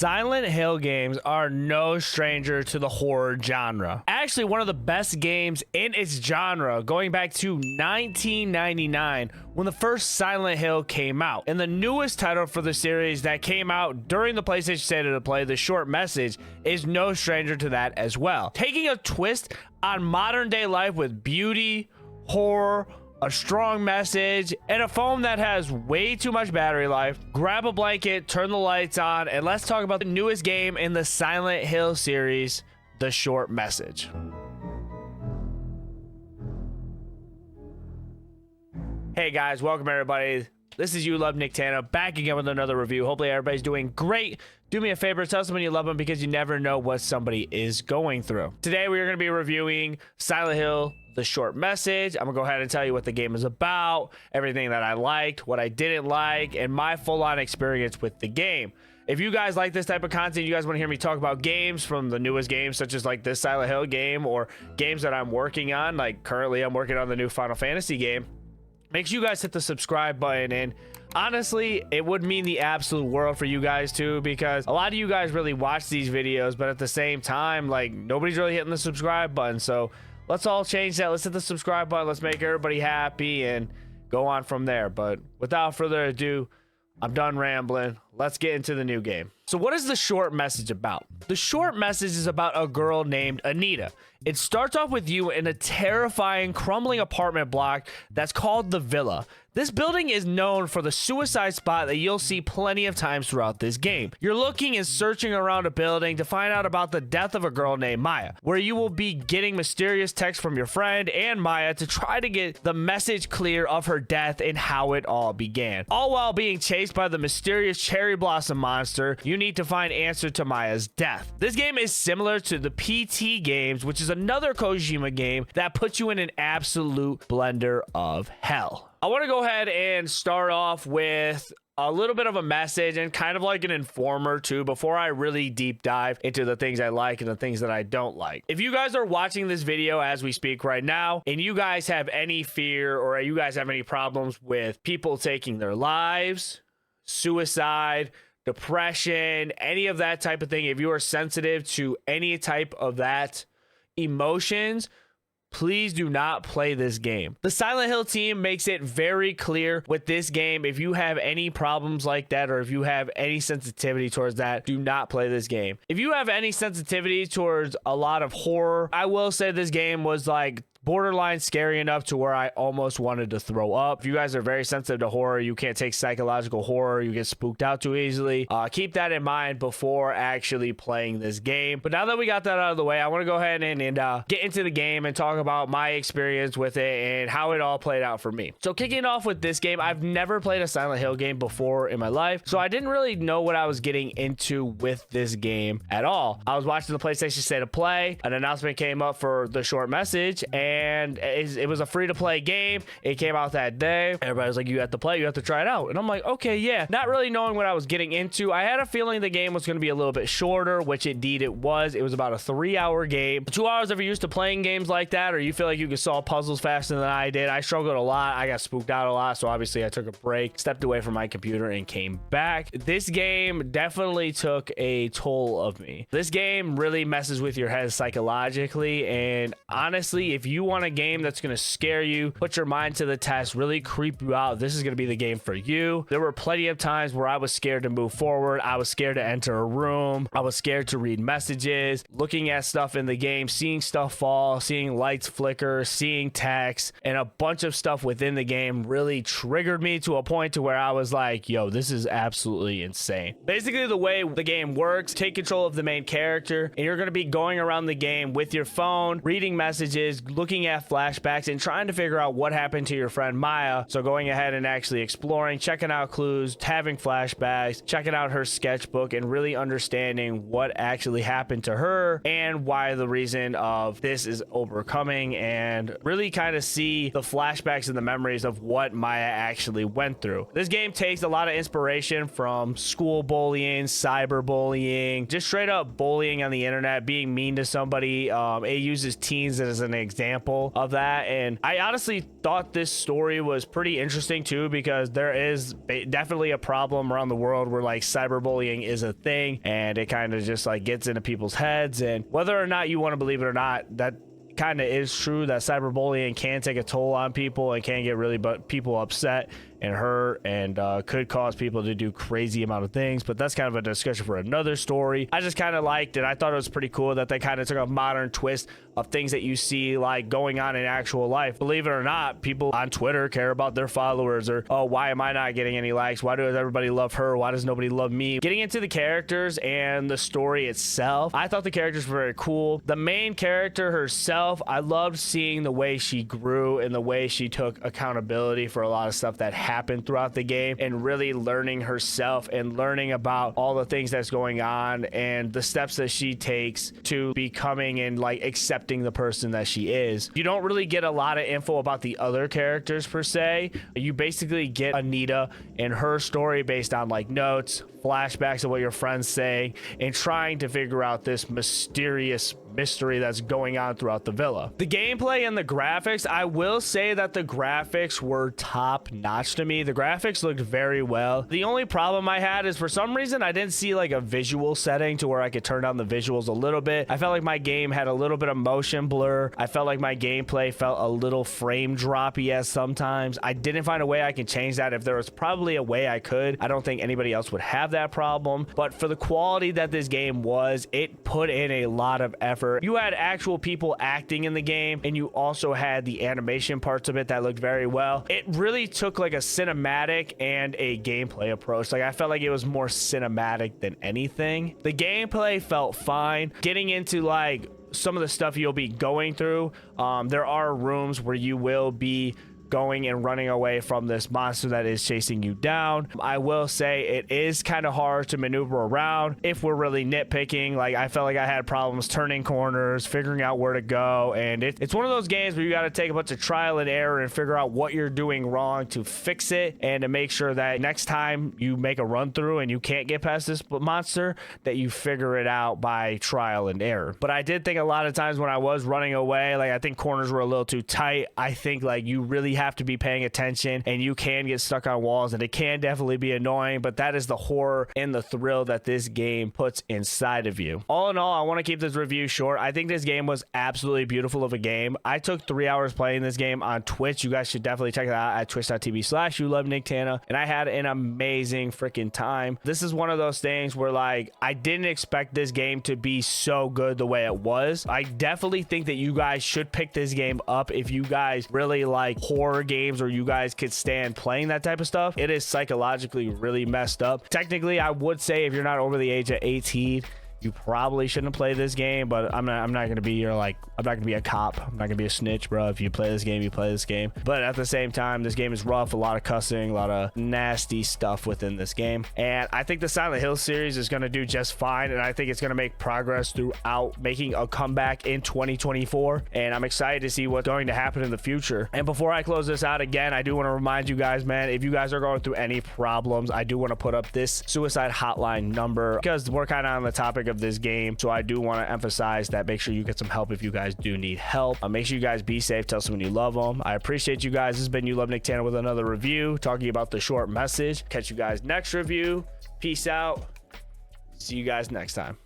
Silent Hill games are no stranger to the horror genre. Actually, one of the best games in its genre, going back to 1999 when the first Silent Hill came out. And the newest title for the series that came out during the PlayStation State of Play, The Short Message, is no stranger to that as well. Taking a twist on modern day life with beauty, horror, a strong message, and a phone that has way too much battery life. Grab a blanket, turn the lights on, and let's talk about the newest game in the Silent Hill series, The Short Message. Hey guys, welcome everybody. This is YouLoveNicktana back again with another review. Hopefully everybody's doing great. Do me a favor, tell someone you love them because you never know what somebody is going through. Today we are going to be reviewing Silent Hill, The Short Message. I'm gonna go ahead and tell you what the game is about, everything that I liked, what I didn't like, and my full-on experience with the game. If you guys like this type of content, you guys want to hear me talk about games from the newest games, such as like this Silent Hill game, or games that I'm working on, like currently I'm working on the new Final Fantasy game, make sure you guys hit the subscribe button. And honestly, it would mean the absolute world for you guys too, because a lot of you guys really watch these videos, but at the same time, like, nobody's really hitting the subscribe button. So let's all change that. Let's hit the subscribe button. Let's make everybody happy and go on from there. But without further ado, I'm done rambling. Let's get into the new game. So what is The Short Message about? The Short Message is about a girl named Anita. It starts off with you in a terrifying, crumbling apartment block that's called the Villa. This building is known for the suicide spot that you'll see plenty of times throughout this game. You're looking and searching around a building to find out about the death of a girl named Maya, where you will be getting mysterious texts from your friend and Maya to try to get the message clear of her death and how it all began. All while being chased by the mysterious cherry blossom monster, you need to find answer to Maya's death. This game is similar to the PT games, which is another Kojima game that puts you in an absolute blender of hell. I want to go ahead and start off with a little bit of a message and kind of like an informer too, before I really deep dive into the things I like and the things that I don't like. If you guys are watching this video as we speak right now, and you guys have any fear or you guys have any problems with people taking their lives, suicide, depression, any of that type of thing, if you are sensitive to any type of that emotions, please do not play this game. The Silent Hill team makes it very clear with this game, if you have any problems like that, or if you have any sensitivity towards that, do not play this game. If you have any sensitivity towards a lot of horror, I will say this game was like borderline scary enough to where I almost wanted to throw up. If you guys are very sensitive to horror, you can't take psychological horror, you get spooked out too easily, keep that in mind before actually playing this game. But now that we got that out of the way, I want to go ahead and get into the game and talk about my experience with it and how it all played out for me. So kicking off with this game, I've never played a Silent Hill game before in my life, so I didn't really know what I was getting into with this game at all. I was watching the PlayStation State of Play, an announcement came up for The Short Message, and it was a free-to-play game. It came out that day. Everybody was like, you have to play, you have to try it out. And I'm like, okay, yeah. Not really knowing what I was getting into. I had a feeling the game was going to be a little bit shorter, which indeed it was. It was about a 3-hour game. 2 hours if you're used to playing games like that, or you feel like you can solve puzzles faster than I did. I struggled a lot. I got spooked out a lot, so obviously I took a break, stepped away from my computer, and came back. This game definitely took a toll of me. This game really messes with your head psychologically, and honestly, if you want a game that's going to scare you, put your mind to the test, really creep you out, this is going to be the game for you. There were plenty of times where I was scared to move forward. I was scared to enter a room. I was scared to read messages, looking at stuff in the game, seeing stuff fall, seeing lights flicker, seeing text, and a bunch of stuff within the game really triggered me to a point to where I was like, yo, this is absolutely insane. Basically, the way the game works, take control of the main character, and you're going to be going around the game with your phone, reading messages, looking at flashbacks, and trying to figure out what happened to your friend Maya. So going ahead and actually exploring, checking out clues, having flashbacks, checking out her sketchbook, and really understanding what actually happened to her and why the reason of this is overcoming, and really kind of see the flashbacks and the memories of what Maya actually went through. This game takes a lot of inspiration from school bullying, cyber bullying, just straight up bullying on the internet, being mean to somebody. It uses teens as an example example of that. And I honestly thought this story was pretty interesting too, because there is definitely a problem around the world where like cyberbullying is a thing, and it kind of just like gets into people's heads. And whether or not you want to believe it or not, that kind of is true, that cyberbullying can take a toll on people and can get really people upset and hurt, and could cause people to do crazy amount of things. But that's kind of a discussion for another story. I just kind of liked it. I thought it was pretty cool that they kind of took a modern twist of things that you see like going on in actual life. Believe it or not, people on Twitter care about their followers, or, oh, why am I not getting any likes? Why does everybody love her? Why does nobody love me? Getting into the characters and the story itself, I thought the characters were very cool. The main character herself, I loved seeing the way she grew and the way she took accountability for a lot of stuff that happened throughout the game, and really learning herself and learning about all the things that's going on and the steps that she takes to becoming and like accepting the person that she is. You don't really get a lot of info about the other characters per se. You basically get Anita and her story based on like notes, flashbacks of what your friends say, and trying to figure out this mysterious mystery that's going on throughout the villa. The gameplay and the graphics, I will say that the graphics were top notch to me. The graphics looked very well. The only problem I had is for some reason I didn't see like a visual setting to where I could turn down the visuals a little bit. I felt like my game had a little bit of motion blur. I felt like my gameplay felt a little frame droppy as sometimes. I didn't find a way I can change that. If there was probably a way I could, I don't think anybody else would have that problem. But for the quality that this game was, it put in a lot of effort. You had actual people acting in the game, and you also had the animation parts of it that looked very well. It really took like a cinematic and a gameplay approach. Like I felt like it was more cinematic than anything. The gameplay felt fine. Getting into like some of the stuff you'll be going through, there are rooms where you will be going and running away from this monster that is chasing you down. I will say it is kind of hard to maneuver around if we're really nitpicking. Like I felt like I had problems turning corners, figuring out where to go, and it's one of those games where you got to take a bunch of trial and error and figure out what you're doing wrong to fix it, and to make sure that next time you make a run through and you can't get past this monster, that you figure it out by trial and error. But I did think a lot of times when I was running away, like I think corners were a little too tight. I think like you really have to be paying attention, and you can get stuck on walls, and it can definitely be annoying, but that is the horror and the thrill that this game puts inside of you. All in all, I want to keep this review short. I think this game was absolutely beautiful of a game. I took 3 hours playing this game on Twitch. You guys should definitely check it out at twitch.tv/YouLoveNicktana, and I had an amazing freaking time. This is one of those things where like I didn't expect this game to be so good the way it was. I definitely think that you guys should pick this game up if you guys really like horror games, or you guys could stand playing that type of stuff. It is psychologically really messed up. Technically, I would say if you're not over the age of 18, you probably shouldn't play this game, but I'm not gonna be your like, I'm not gonna be a cop, I'm not gonna be a snitch, bro. If you play this game, you play this game. But at the same time, this game is rough, a lot of cussing, a lot of nasty stuff within this game, and I think the Silent Hill series is gonna do just fine, and I think it's gonna make progress throughout making a comeback in 2024, and I'm excited to see what's going to happen in the future. And before I close this out, again, I do want to remind you guys, man, if you guys are going through any problems, I do want to put up this suicide hotline number, because we're kind of on the topic of this game, so I do want to emphasize that. Make sure you get some help if you guys do need help. Make sure you guys be safe, tell someone you love them. I appreciate you guys. This has been YouLoveNicktana with another review, talking about the short message. Catch you guys next review. Peace out. See you guys next time.